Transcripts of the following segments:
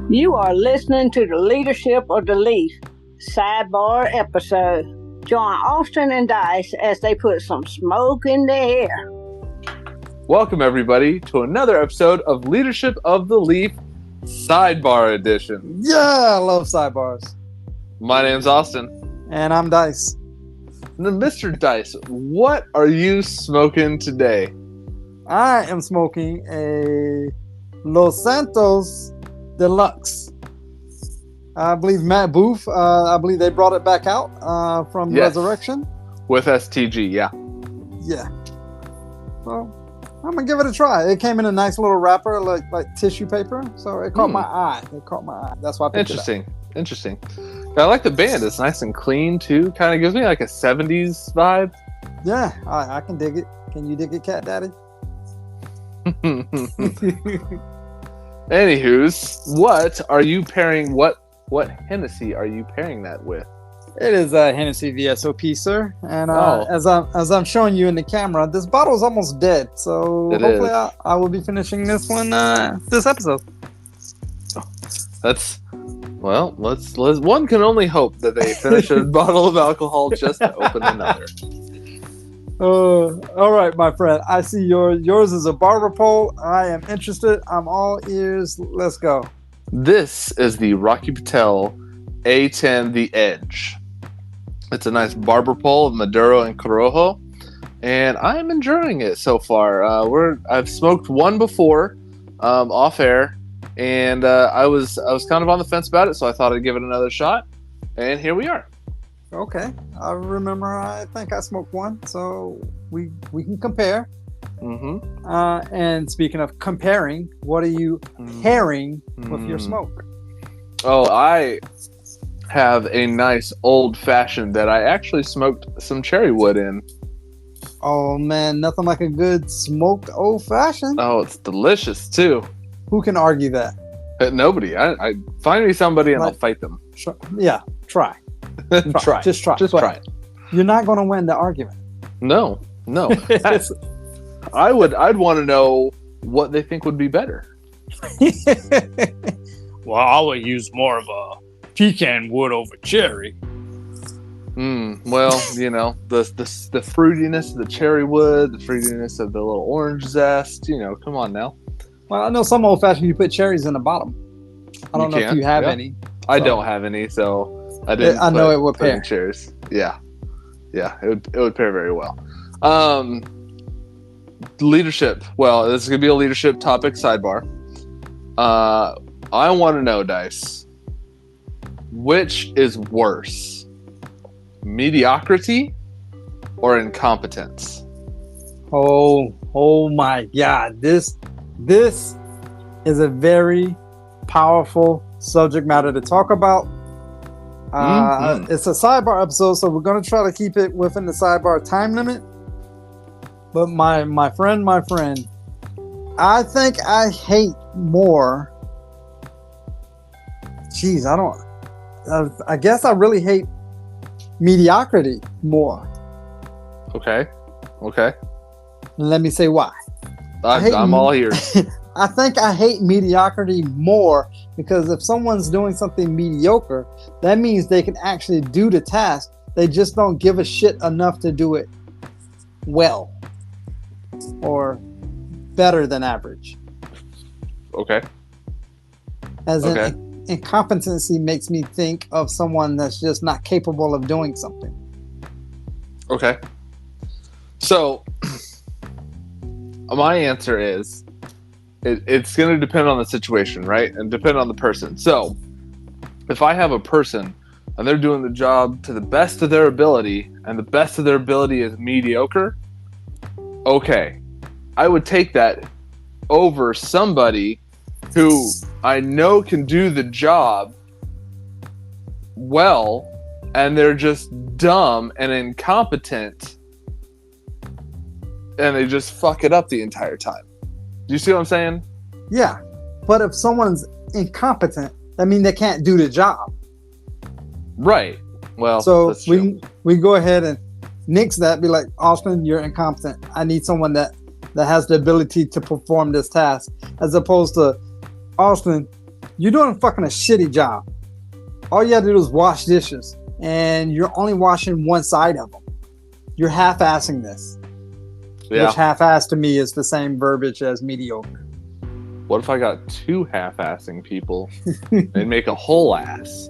You are listening to the Leadership of the Leaf Sidebar episode. Join Austin and Dice as they put some smoke in the air. Welcome, everybody, to another episode of Leadership of the Leaf Sidebar Edition. Yeah, I love sidebars. My name's Austin. And I'm Dice. And then Mr. Dice, what are you smoking today? I am smoking a Los Santos Deluxe. I believe Matt Booth, I believe they brought it back out from Resurrection. With STG, yeah. Yeah. So I'm going to give it a try. It came in a nice little wrapper, like tissue paper. So it caught my eye. That's why I picked it up. Interesting. I like the band. It's nice and clean, too. Kind of gives me like a 70s vibe. Yeah, I can dig it. Can you dig it, Cat Daddy? Anywho's, what are you pairing? What Hennessy are you pairing that with? It is a Hennessy VSOP, sir. And as I'm showing you in the camera, this bottle is almost dead. So hopefully I will be finishing this one this episode. Let's one can only hope that they finish a bottle of alcohol just to open another. All right, my friend. I see yours is a barber pole. I am interested. I'm all ears. Let's go. This is the Rocky Patel A10 The Edge. It's a nice barber pole of Maduro and Corojo, and I'm enjoying it so far. I've smoked one before, off air, and I was kind of on the fence about it, so I thought I'd give it another shot, and here we are. Okay, I remember. I think I smoked one, so we can compare. Mm-hmm. And speaking of comparing, what are you pairing with your smoke? Oh, I have a nice old fashioned that I actually smoked some cherry wood in. Oh man, nothing like a good smoked old fashioned. Oh, it's delicious too. Who can argue that? Nobody. I find me somebody and I'll fight them. Yeah, try. Just try it. You're not going to win the argument. No. I'd want to know what they think would be better. Well, I would use more of a pecan wood over cherry. Well, the fruitiness of the cherry wood, the fruitiness of the little orange zest. Come on now. Well, I know some old fashioned you put cherries in the bottom. I don't know if you have any. I don't have any, so I didn't. I know it would pair. Cherries. Yeah, it would pair very well. Leadership. Well, this is gonna be a leadership topic sidebar. I want to know, Dice, which is worse, mediocrity or incompetence? Oh my God! This is a very powerful subject matter to talk about. It's a sidebar episode, so we're going to try to keep it within the sidebar time limit. But my friend, I think I hate more. Jeez, I guess I really hate mediocrity more. Okay. Let me say why. I'm all ears. I think I hate mediocrity more because if someone's doing something mediocre, that means they can actually do the task. They just don't give a shit enough to do it well or better than average. Okay. In incompetency makes me think of someone that's just not capable of doing something. Okay. So my answer is it's going to depend on the situation, right? And depend on the person. So if I have a person and they're doing the job to the best of their ability and the best of their ability is mediocre, okay, I would take that over somebody who I know can do the job well and they're just dumb and incompetent and they just fuck it up the entire time. Do you see what I'm saying? Yeah, but if someone's incompetent, that means they can't do the job. Right. Well, so we go ahead and nix that. Be like, Austin, you're incompetent. I need someone that has the ability to perform this task, as opposed to Austin, you're doing fucking a shitty job. All you have to do is wash dishes, and you're only washing one side of them. You're half-assing this. Yeah. Which half-assed to me is the same verbiage as mediocre. What if I got two half-assing people and make a whole ass?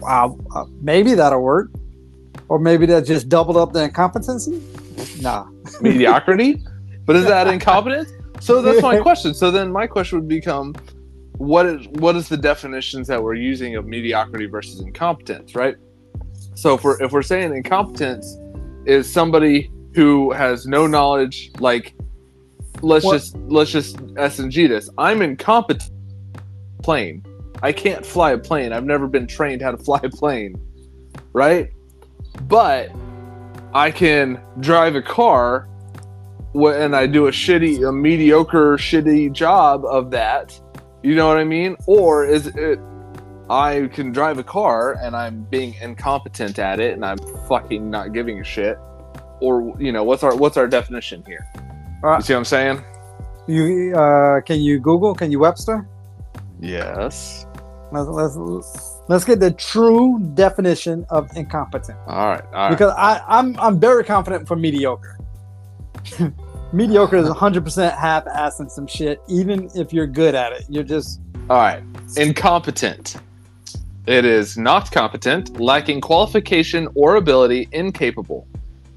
Wow, maybe that'll work. Or maybe that just doubled up the incompetency? Nah. Mediocrity? But is that incompetence? So that's my question. So then my question would become, what is the definitions that we're using of mediocrity versus incompetence, right? So if we're saying incompetence is somebody who has no knowledge, like let's just S&G this. I'm incompetent plane. I can't fly a plane. I've never been trained how to fly a plane, right? But I can drive a car, and I do a mediocre, shitty job of that. You know what I mean? Or is it I can drive a car and I'm being incompetent at it and I'm fucking not giving a shit? Or, you know, what's our definition here? You see what I'm saying? Can you Google? Can you Webster? Yes. Let's get the true definition of incompetent. All right. Because I'm very confident for mediocre. Mediocre is 100% half-assing some shit, even if you're good at it. You're just... All right. Incompetent. It is not competent, lacking qualification or ability, incapable.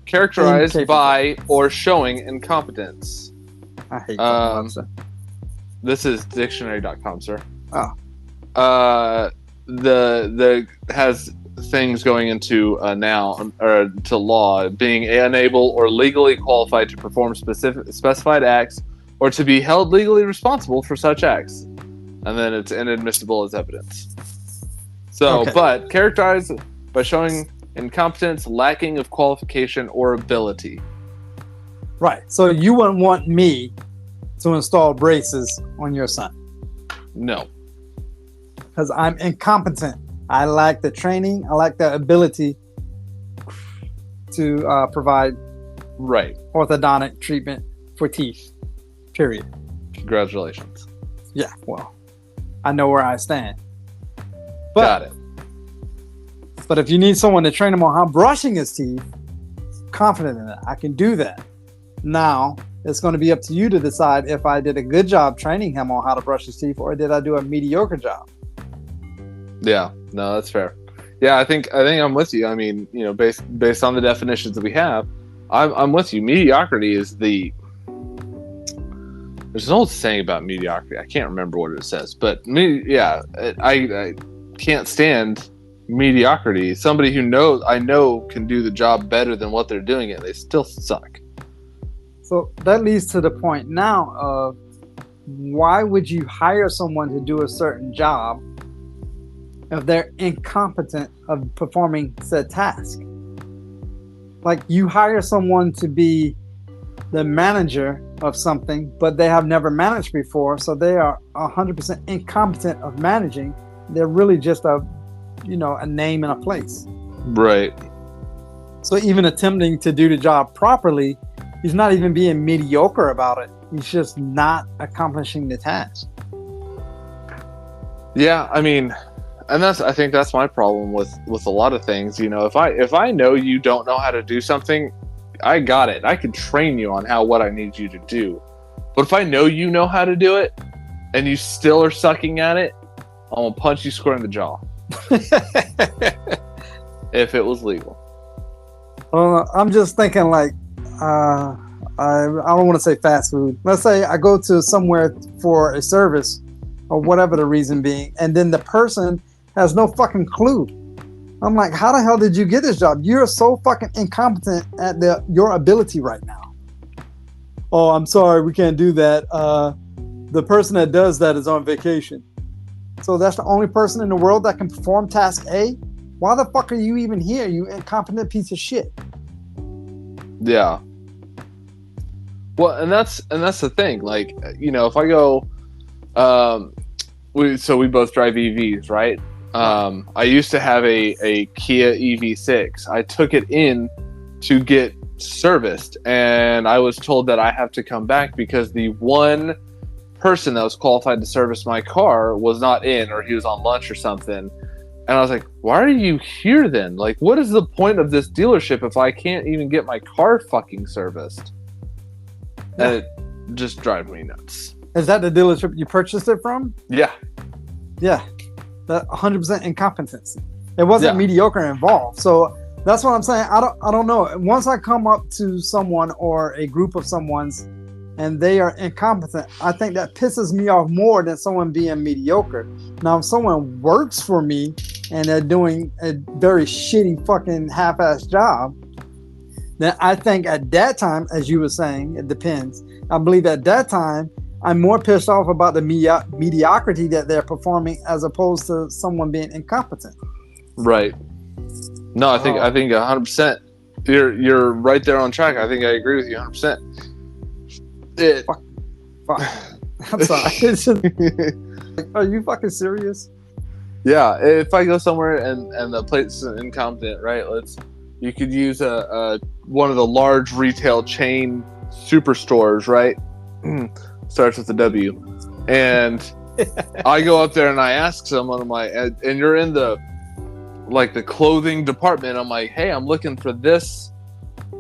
Characterized by or showing incompetence. I hate that. This is dictionary.com, sir. Oh. The has things going into noun or to law, being unable or legally qualified to perform specified acts or to be held legally responsible for such acts, and then it's inadmissible as evidence. So, okay. But characterized by showing incompetence, lacking of qualification or ability. Right. So you wouldn't want me to install braces on your son? No. Because I'm incompetent. I lack the training. I lack the ability to provide orthodontic treatment for teeth. Period. Congratulations. Yeah, well, I know where I stand. But, got it. But if you need someone to train him on how brushing his teeth, I'm confident in that. I can do that. Now, it's going to be up to you to decide if I did a good job training him on how to brush his teeth or did I do a mediocre job. Yeah, no, that's fair. Yeah, I think I'm with you. I mean, you know, based on the definitions that we have, I'm with you. Mediocrity is there's an old saying about mediocrity. I can't remember what it says, but I can't stand mediocrity. Somebody who I know can do the job better than what they're doing it, they still suck. So that leads to the point now of why would you hire someone to do a certain job if they're incompetent of performing said task? Like, you hire someone to be the manager of something, but they have never managed before, so they are 100% incompetent of managing. They're really just a name and a place. Right. So even attempting to do the job properly, he's not even being mediocre about it. He's just not accomplishing the task. Yeah, I mean, and I think that's my problem with a lot of things. You know, if I know you don't know how to do something, I got it. I can train you on what I need you to do. But if I know you know how to do it and you still are sucking at it, I'm gonna punch you square in the jaw. If it was legal. I'm just thinking like, I don't want to say fast food. Let's say I go to somewhere for a service or whatever the reason being, and then the person has no fucking clue. I'm like, how the hell did you get this job? You're so fucking incompetent at your ability right now. Oh, I'm sorry, we can't do that. The person that does that is on vacation. So that's the only person in the world that can perform task A? Why the fuck are you even here, you incompetent piece of shit? Yeah. Well, and that's the thing. Like, you know, if I go, we both drive EVs, right? I used to have a Kia EV6. I took it in to get serviced, and I was told that I have to come back because the one person that was qualified to service my car was not in, or he was on lunch or something. And I was like, why are you here then? Like, what is the point of this dealership if I can't even get my car fucking serviced? Yeah. And it just drives me nuts. Is that the dealership you purchased it from? Yeah. Yeah. That 100% incompetency. It wasn't Yeah. mediocre involved. So that's what I'm saying. I don't know. Once I come up to someone or a group of someone's and they are incompetent, I think that pisses me off more than someone being mediocre. Now, if someone works for me and they're doing a very shitty fucking half-assed job, then I think at that time, as you were saying, it depends. I believe at that time, I'm more pissed off about the mediocrity that they're performing as opposed to someone being incompetent. Right. No, I think 100%. You're right there on track. I think I agree with you 100%. Fuck. I'm sorry. It's just, are you fucking serious? Yeah, if I go somewhere and the place is incompetent, right? You could use one of the large retail chain superstores, right? Starts with a W. And I go up there and I ask someone, I'm like, and you're in the clothing department. I'm like, hey, I'm looking for this,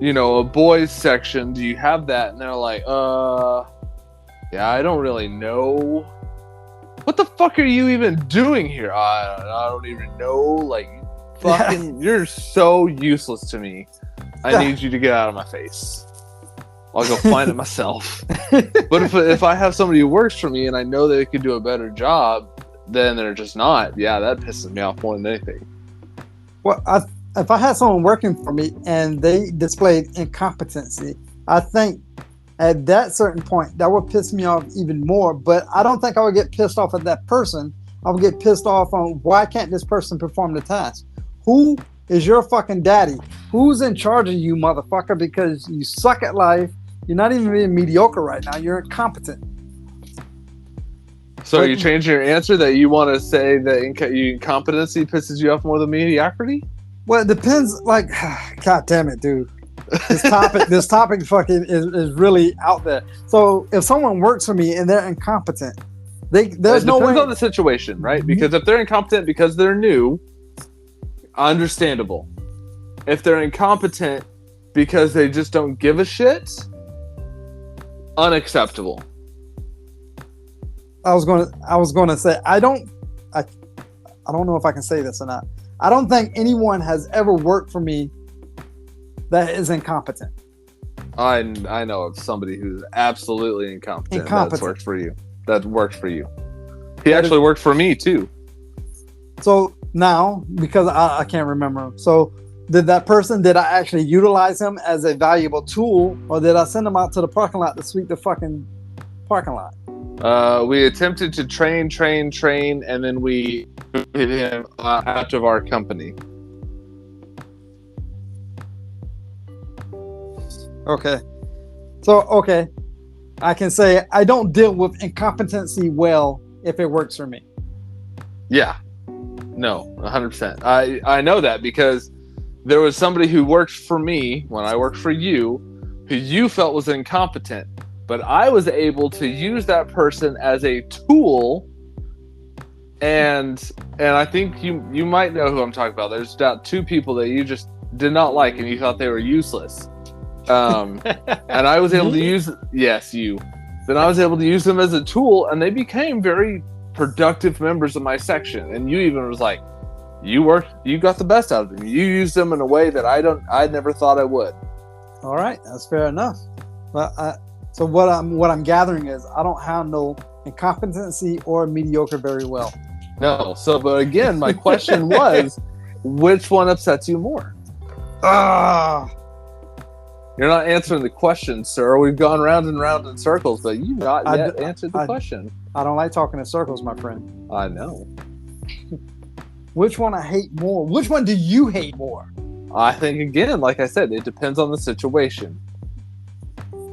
a boys section. Do you have that? And they're like, yeah, I don't really know. What the fuck are you even doing here? I don't even know. Like, fucking, you're so useless to me. I need you to get out of my face. I'll go find it myself. But if I have somebody who works for me and I know they could do a better job, then they're just not. Yeah, that pisses me off more than anything. Well, if I had someone working for me and they displayed incompetency, I think at that certain point, that would piss me off even more. But I don't think I would get pissed off at that person. I would get pissed off on why can't this person perform the task? Who is your fucking daddy? Who's in charge of you, motherfucker? Because you suck at life. You're not even being mediocre right now. You're incompetent. So you change your answer that you want to say that incompetency pisses you off more than mediocrity? Well, it depends. Like, God damn it, dude. This topic fucking is really out there. So if someone works for me and they're incompetent, there's no way. It depends on the situation, right? Because if they're incompetent because they're new, understandable. If they're incompetent because they just don't give a shit, unacceptable. I was gonna say I don't know if I can say this or not. I don't think anyone has ever worked for me that is incompetent. I know of somebody who's absolutely incompetent. That works for you. He actually worked for me too. So now, because I can't remember. So did I actually utilize him as a valuable tool, or did I send him out to the parking lot to sweep the fucking parking lot? We attempted to train, and then we hit him out of our company. Okay. So, I can say I don't deal with incompetency well if it works for me. Yeah. No, 100%. I know that because there was somebody who worked for me when I worked for you who you felt was incompetent, but I was able to use that person as a tool. And I think you might know who I'm talking about. There's about two people that you just did not like and you thought they were useless. And I was able to use Then I was able to use them as a tool, and they became very productive members of my section. And you even was like, you got the best out of them. You used them in a way that I never thought I would. All right, that's fair enough. But so what I'm gathering is I don't handle incompetency or mediocre very well. No. So, but again, my question was, which one upsets you more? You're not answering the question, sir. We've gone round and round in circles, but you've not yet answered the question. I don't like talking in circles, my friend. I know. Which one I hate more? Which one do you hate more? I think, again, like I said, it depends on the situation.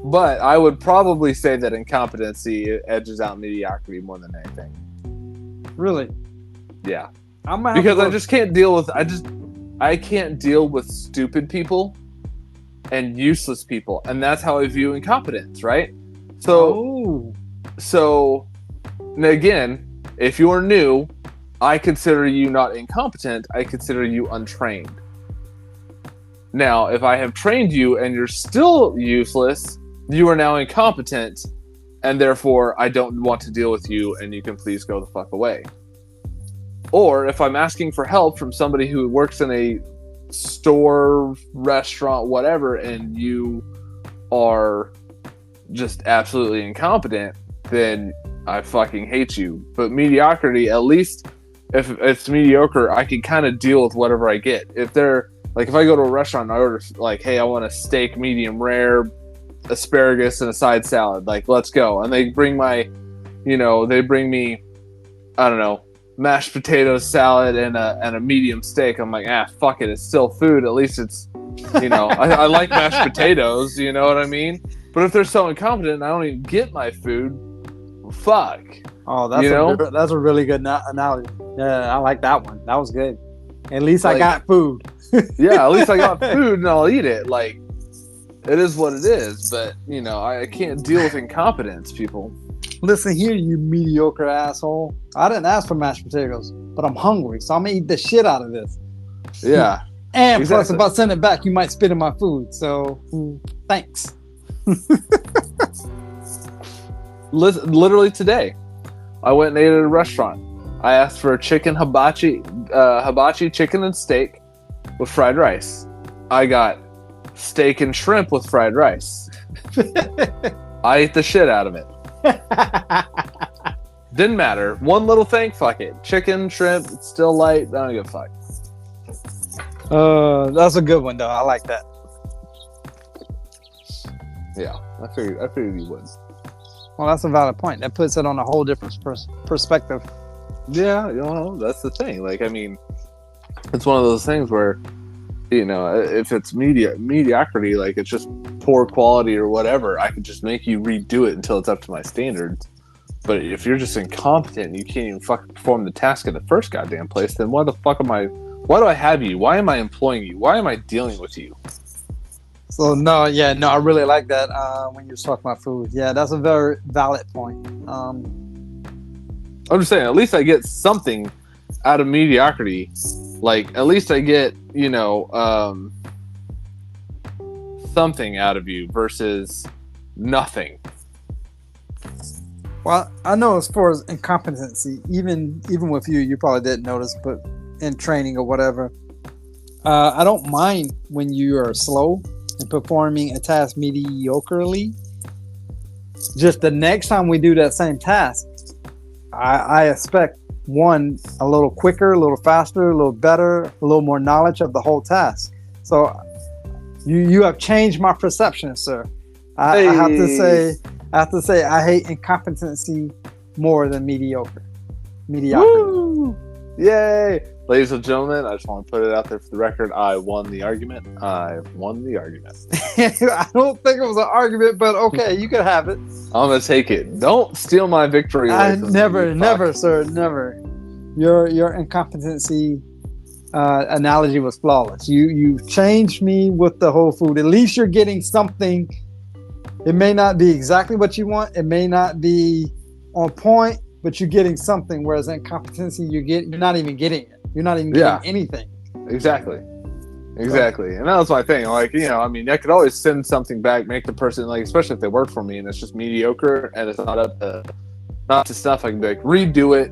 But I would probably say that incompetency edges out mediocrity more than anything. Really? Yeah. Because I just can't deal with I can't deal with stupid people and useless people, and that's how I view incompetence, right? So So, again, if you're new, I consider you not incompetent. I consider you untrained. Now, if I have trained you and you're still useless, you are now incompetent, and therefore I don't want to deal with you, and you can please go the fuck away. Or if I'm asking for help from somebody who works in a store, restaurant, whatever, and you are just absolutely incompetent, then I fucking hate you. But mediocrity, at least if it's mediocre, I can kind of deal with whatever I get. If they're like, if I go to a restaurant and I order like, hey, I want a steak medium rare, asparagus, and a side salad, like, let's go. And they bring me, I don't know, mashed potatoes, salad, and a medium steak. I'm like, fuck it, it's still food. At least it's, I like mashed potatoes. You know what I mean? But if they're so incompetent and I don't even get my food, fuck. Oh, that's a really good analogy. Yeah, I like that one. That was good. At least I got food. Yeah, at least I got food and I'll eat it. Like, it is what it is. But I can't deal with incompetence, people. Listen here, you mediocre asshole. I didn't ask for mashed potatoes, but I'm hungry, so I'm gonna eat the shit out of this. Yeah. And plus, if I send it back, you might spit in my food. So, thanks. Literally today, I went and ate at a restaurant. I asked for a chicken hibachi chicken and steak with fried rice. I got steak and shrimp with fried rice. I ate the shit out of it. Didn't matter. One little thing, fuck it. Chicken, shrimp, it's still light. I don't give a fuck. That's a good one though. I like that. Yeah, I figured you would. Well, that's a valid point. That puts it on a whole different perspective. Yeah, that's the thing. Like, I mean, it's one of those things where, if it's mediocrity, like it's just poor quality or whatever, I could just make you redo it until it's up to my standards. But if you're just incompetent and you can't even fucking perform the task at the first goddamn place, then why do I have you? Why am I employing you? Why am I dealing with you? So I really like that when you're talking about food. Yeah, that's a very valid point. I'm just saying, at least I get something out of mediocrity. Like, at least I get, something out of you versus nothing. Well, I know as far as incompetency, even with you probably didn't notice, but in training or whatever, I don't mind when you are slow in performing a task mediocrely. Just the next time we do that same task, I expect one a little quicker, a little faster, a little better, a little more knowledge of the whole task. So you have changed my perception, sir. I have to say I hate incompetency more than mediocrity. Woo! Yay! Ladies and gentlemen, I just want to put it out there for the record. I won the argument. I've won the argument. I don't think it was an argument, but okay, you can have it. I'm going to take it. Don't steal my victory away from me. Never, sir, never. Your incompetency analogy was flawless. You changed me with the whole food. At least you're getting something. It may not be exactly what you want. It may not be on point, but you're getting something. Whereas incompetency, you're not even getting it. You're not even getting anything. Exactly. And that was my thing. Like, I could always send something back, make the person, like, especially if they work for me and it's just mediocre and it's not to stuff, I can be like, redo it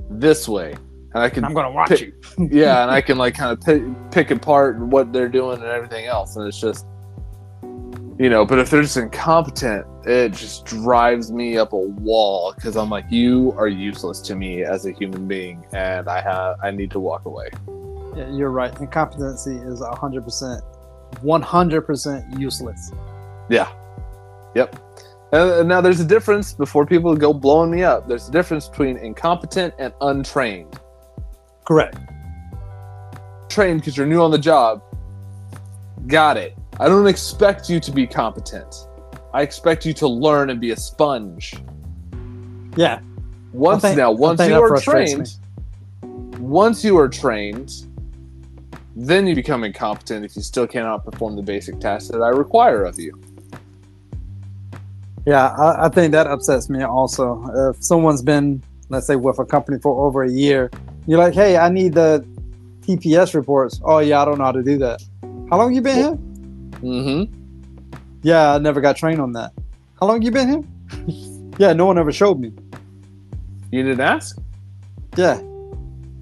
this way. And I'm going to watch you. Yeah, and I can, like, kind of pick apart what they're doing and everything else. And it's just, but if they're just incompetent, it just drives me up a wall because I'm like, you are useless to me as a human being, and I need to walk away. Yeah, you're right. Incompetency is 100% useless. Yeah. Yep. And now there's a difference, before people go blowing me up, there's a difference between incompetent and untrained. Correct. Trained because you're new on the job. Got it. I don't expect you to be competent. I expect you to learn and be a sponge. Yeah. Once you are trained, then you become incompetent if you still cannot perform the basic tasks that I require of you. Yeah, I think that upsets me also. If someone's been, let's say, with a company for over a year, you're like, hey, I need the TPS reports. Oh, yeah, I don't know how to do that. How long you been here? Mm-hmm. Yeah, I never got trained on that. How long you been here? Yeah, no one ever showed me. You didn't ask? Yeah.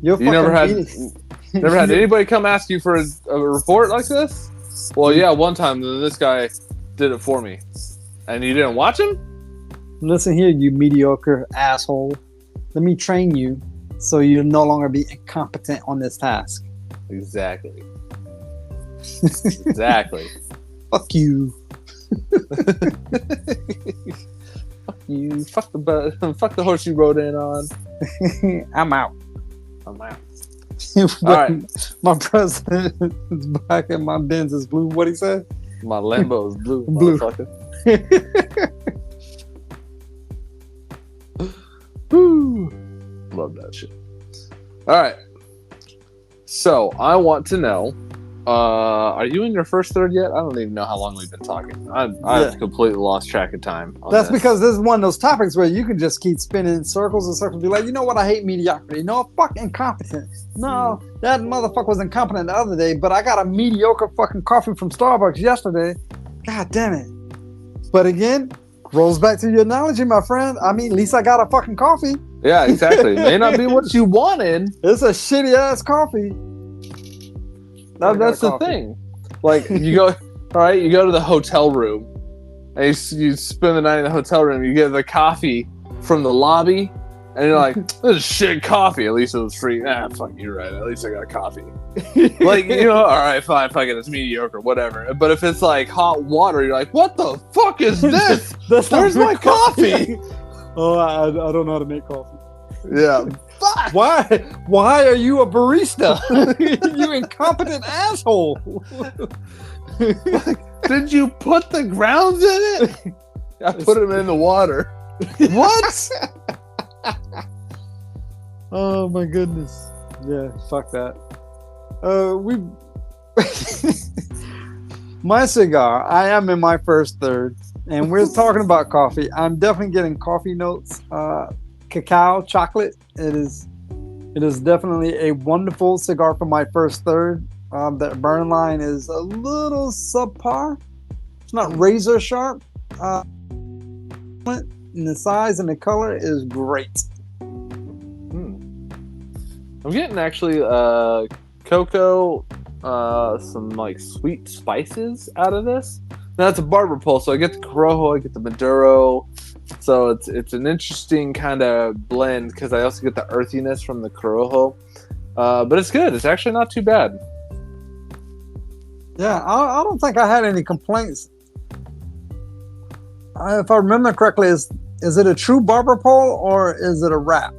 You never had anybody come ask you for a report like this? Well, yeah, one time this guy did it for me. And you didn't watch him? Listen here, you mediocre asshole. Let me train you so you'll no longer be incompetent on this task. Exactly. Exactly. Fuck you. Fuck you. Fuck the horse you rode in on. I'm out. I'm out. All right. My president is black and my Benz is blue. What'd he say? My Lambo is blue. Blue. Motherfucker. Woo. Love that shit. All right. So I want to know, are you in your first third yet? I don't even know how long we've been talking. I've completely lost track of time. That's because this is one of those topics where you can just keep spinning in circles and circles. Be like, you know what? I hate mediocrity. No, fuck incompetent. No, that motherfucker was incompetent the other day, but I got a mediocre fucking coffee from Starbucks yesterday. God damn it. But again, rolls back to your analogy, my friend. I mean, at least I got a fucking coffee. Yeah, exactly. It may not be what you wanted. It's a shitty ass coffee. That's the thing. Like, you go, all right, you go to the hotel room and you spend the night in the hotel room. You get the coffee from the lobby and you're like, this is shit coffee. At least it was free. Nah, fuck, you're right. At least I got coffee. Like, you know, all right, fine, fuck it, it's mediocre, whatever. But if it's like hot water, you're like, what the fuck is this? Where's my coffee? Oh, I don't know how to make coffee. Yeah. Fuck. Why are you a barista? You incompetent asshole. Like, did you put the grounds in it? I put them in the water. What? Oh my goodness. Yeah, fuck that. My cigar, I am in my first third, and we're talking about coffee. I'm definitely getting coffee notes. Cacao, chocolate. It is definitely a wonderful cigar for my first third. The burn line is a little subpar. It's not razor sharp. And the size and the color is great. I'm getting actually cocoa, some like sweet spices out of this. Now it's a barber pole, so I get the Corojo, I get the Maduro. So it's an interesting kind of blend because I also get the earthiness from the Corojo. But it's good. It's actually not too bad. Yeah, I don't think I had any complaints. If I remember correctly, is it a true barber pole or is it a wrap?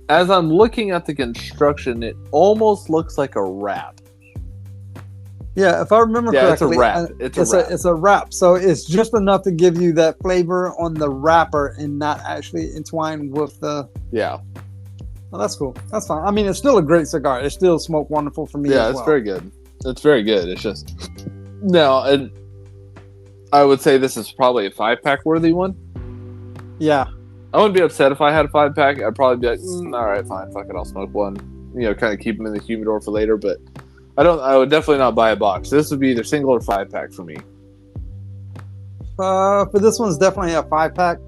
As I'm looking at the construction, it almost looks like a wrap. Yeah, if I remember correctly, it's a wrap. It's a wrap. So it's just enough to give you that flavor on the wrapper and not actually entwine with the. Yeah. Well, that's cool. That's fine. I mean, it's still a great cigar. It still smoke wonderful for me. Yeah, as it's very good. It's very good. It's just no, I would say this is probably a 5-pack worthy one. Yeah. I wouldn't be upset if I had a 5-pack. I'd probably be like, all right, fine, fuck it, I'll smoke one. You know, kind of keep them in the humidor for later. But I would definitely not buy a box. This would be either single or 5-pack for me. For this one's definitely a 5-pack.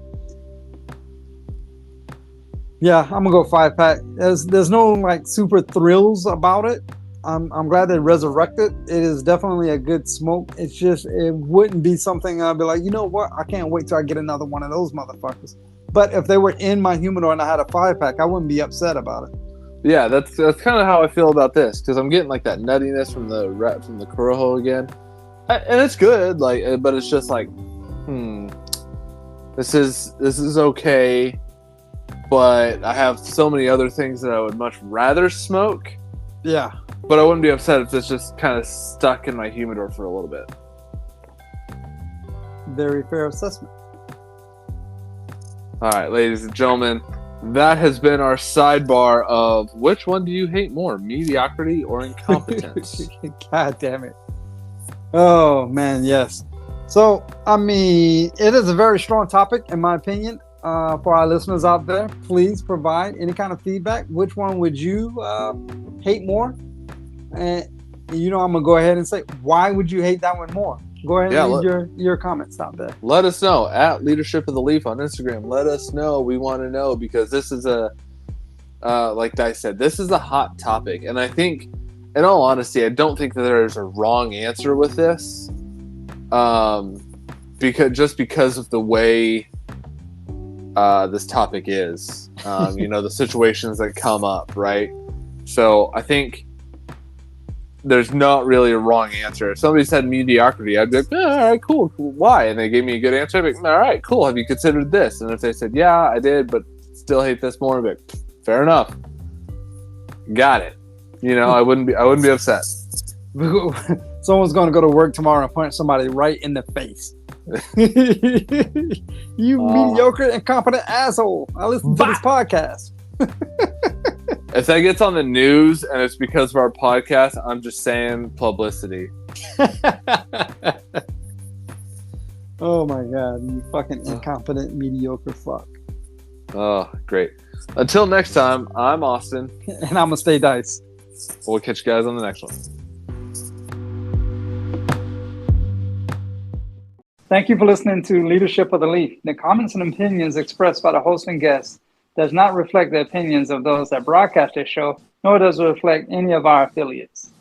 Yeah, I'm gonna go 5-pack. There's no like super thrills about it. I'm glad they resurrected. It is definitely a good smoke. It's just it wouldn't be something I'd be like, you know what? I can't wait till I get another one of those motherfuckers. But if they were in my humidor and I had a 5-pack, I wouldn't be upset about it. Yeah, that's kind of how I feel about this because I'm getting like that nuttiness from the Corojo again, and it's good. Like, but it's just like, this is okay, but I have so many other things that I would much rather smoke. Yeah, but I wouldn't be upset if it's just kind of stuck in my humidor for a little bit. Very fair assessment. All right, ladies and gentlemen. That has been our sidebar of which one do you hate more, mediocrity or incompetence? God damn it. Oh, man, yes. So, I mean, it is a very strong topic, in my opinion. For our listeners out there, please provide any kind of feedback. Which one would you hate more? And I'm gonna go ahead and say, why would you hate that one more? Go ahead and leave your comments out there. Let us know at Leadership of the Leaf on Instagram. Let us know. We want to know, because this is like Dice said, this is a hot topic, and I think, in all honesty, I don't think that there's a wrong answer with this, because of the way this topic is, the situations that come up, right? So I think there's not really a wrong answer. If somebody said mediocrity, I'd be like, all right, cool. Why? And they gave me a good answer. I'd be like, all right, cool. Have you considered this? And if they said, yeah, I did, but still hate this more, I'd be like, fair enough. Got it. I wouldn't be upset. Someone's going to go to work tomorrow and punch somebody right in the face. You mediocre, incompetent asshole. I listen to this podcast. If that gets on the news and it's because of our podcast, I'm just saying publicity. Oh my God, you fucking incompetent, mediocre fuck. Oh, great. Until next time, I'm Austin. And I'm going to stay Dice. We'll catch you guys on the next one. Thank you for listening to Leadership of the Leaf. The comments and opinions expressed by the host and guests does not reflect the opinions of those that broadcast this show, nor does it reflect any of our affiliates.